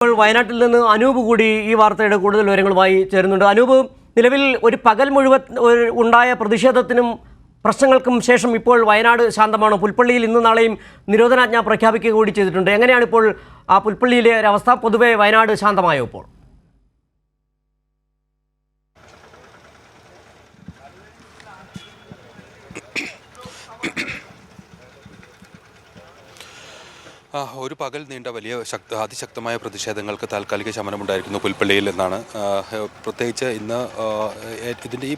ഇപ്പോൾ വയനാട്ടിൽ നിന്ന് അനൂപ് കൂടി ഈ വാർത്തയുടെ കൂടുതൽ വിവരങ്ങളുമായി ചേരുന്നുണ്ട്. അനൂപ്, നിലവിൽ ഒരു പകൽ മുഴുവൻ ഉണ്ടായ പ്രതിഷേധത്തിനും പ്രശ്നങ്ങൾക്കും ശേഷം ഇപ്പോൾ വയനാട് ശാന്തമാണ്. പുൽപ്പള്ളിയിൽ ഇന്നും നാളെയും നിരോധനാജ്ഞ പ്രഖ്യാപിക്കുക കൂടി ചെയ്തിട്ടുണ്ട്. എങ്ങനെയാണ് ഇപ്പോൾ ആ പുൽപ്പള്ളിയിലെ ഒരവസ്ഥ? പൊതുവെ വയനാട് ശാന്തമായോ ഇപ്പോൾ? ഒരു പകൽ നീണ്ട വലിയ അതിശക്തമായ പ്രതിഷേധങ്ങൾക്ക് താൽക്കാലിക ശമനമുണ്ടായിരിക്കുന്നു പുൽപ്പള്ളിയിൽ എന്നാണ്. പ്രത്യേകിച്ച് ഇന്ന് ഇതിൻ്റെ ഈ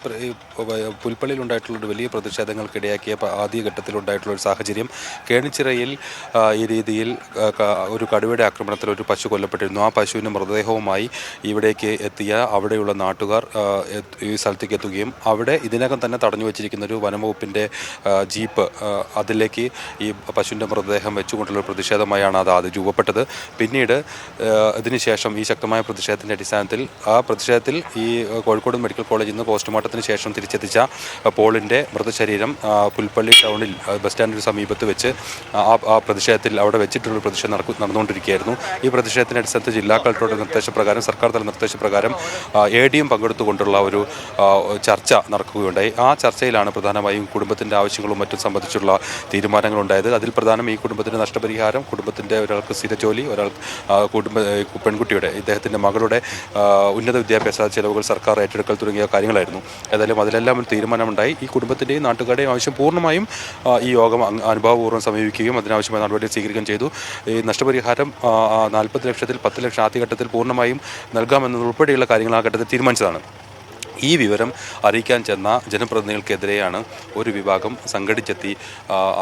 പുൽപ്പള്ളിയിൽ ഉണ്ടായിട്ടുള്ളൊരു വലിയ പ്രതിഷേധങ്ങൾക്കിടയാക്കിയ ആദ്യഘട്ടത്തിലുണ്ടായിട്ടുള്ളൊരു സാഹചര്യം കേണിച്ചിറയിൽ ഈ രീതിയിൽ ഒരു കടുവയുടെ ആക്രമണത്തിൽ ഒരു പശു കൊല്ലപ്പെട്ടിരുന്നു. ആ പശുവിൻ്റെ മൃതദേഹവുമായി ഇവിടേക്ക് എത്തിയ അവിടെയുള്ള നാട്ടുകാർ ഈ സ്ഥലത്തേക്ക് എത്തുകയും അവിടെ ഇതിനകം തന്നെ തടഞ്ഞു വെച്ചിരിക്കുന്ന ഒരു വനംവകുപ്പിൻ്റെ ജീപ്പ് അതിലേക്ക് ഈ പശുവിൻ്റെ മൃതദേഹം വെച്ചുകൊണ്ടുള്ള പ്രതിഷേധമായാണ് അത് ആദ്യം രൂപപ്പെട്ടത്. പിന്നീട് ഇതിനുശേഷം ഈ ശക്തമായ പ്രതിഷേധത്തിൻ്റെ അടിസ്ഥാനത്തിൽ ഈ കോഴിക്കോട് മെഡിക്കൽ കോളേജിൽ നിന്ന് പോസ്റ്റ്മോർട്ടത്തിന് ശേഷം തിരിച്ചെത്തിച്ച പോളിൻ്റെ മൃതശരീരം പുൽപ്പള്ളി ടൗണിൽ ബസ് സ്റ്റാൻഡിന് സമീപത്ത് വെച്ച് ആ പ്രതിഷേധത്തിൽ അവിടെ വെച്ചിട്ടുള്ള പ്രതിഷേധം നടന്നുകൊണ്ടിരിക്കുകയായിരുന്നു. ഈ പ്രതിഷേധത്തിൻ്റെ അടിസ്ഥാനത്തിൽ ജില്ലാ കളക്ടറുടെ നിർദ്ദേശപ്രകാരം സർക്കാർ തല നിർദ്ദേശപ്രകാരം ADM പങ്കെടുത്തുകൊണ്ടുള്ള ഒരു ചർച്ച നടക്കുകയുണ്ടായി. ആ ചർച്ചയിലാണ് പ്രധാനമായും കുടുംബത്തിൻ്റെ ആവശ്യങ്ങളും മറ്റും സംബന്ധിച്ചുള്ള തീരുമാനങ്ങളുണ്ടായത്. അതിൽ പ്രധാനം ഈ കുടുംബത്തിൻ്റെ നഷ്ടപരിഹാരം, കുടുംബത്തിൻ്റെ ഒരാൾക്ക് സ്ഥിരജോലി, പെൺകുട്ടിയുടെ ഇദ്ദേഹത്തിൻ്റെ മകളുടെ ഉന്നത വിദ്യാഭ്യാസ ചെലവുകൾ സർക്കാർ ഏറ്റെടുക്കൽ തുടങ്ങിയ കാര്യങ്ങളായിരുന്നു. ഏതായാലും അതിലെല്ലാം ഒരു തീരുമാനമുണ്ടായി. ഈ കുടുംബത്തിൻ്റെയും നാട്ടുകാരുടെയും ആവശ്യം പൂർണ്ണമായും ഈ യോഗം അനുഭാവപൂർവ്വം സമീപിക്കുകയും അതിനാവശ്യമായ നടപടി സ്വീകരിക്കുകയും ചെയ്തു. ഈ നഷ്ടപരിഹാരം 40 ലക്ഷത്തിൽ 10 ലക്ഷം ആദ്യഘട്ടത്തിൽ പൂർണ്ണമായും നൽകാമെന്നതുൾപ്പെടെയുള്ള കാര്യങ്ങൾ ആ ഘട്ടത്തിൽ തീരുമാനിച്ചതാണ്. ഈ വിവരം അറിയിക്കാൻ ചെന്ന ജനപ്രതിനിധികൾക്കെതിരെയാണ് ഒരു വിഭാഗം സംഘടിച്ചെത്തി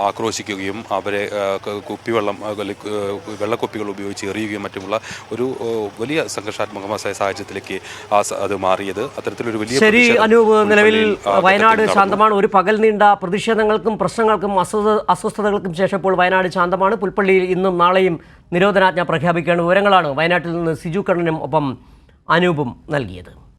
ആക്രോശിക്കുകയും അവരെ വെള്ളക്കുപ്പികൾ ഉപയോഗിച്ച് എറിയുകയും മറ്റുമുള്ള ഒരു വലിയ സംഘർഷാത്മകമായ സാഹചര്യത്തിലേക്ക് അത് മാറിയത്. അത്തരത്തിലൊരു വലിയ ശരി അനൂപ്, നിലവിൽ വയനാട് ശാന്തമാണ്. ഒരു പകൽ നീണ്ട പ്രതിഷേധങ്ങൾക്കും പ്രശ്നങ്ങൾക്കും അസ്വസ്ഥതകൾക്കും ശേഷം ഇപ്പോൾ വയനാട് ശാന്തമാണ്. പുൽപ്പള്ളിയിൽ ഇന്നും നാളെയും നിരോധനാജ്ഞ പ്രഖ്യാപിക്കുകയാണ്. വിവരങ്ങളാണ് വയനാട്ടിൽ നിന്ന് സിജു കണ്ണനും ഒപ്പം അനൂപും നൽകിയത്.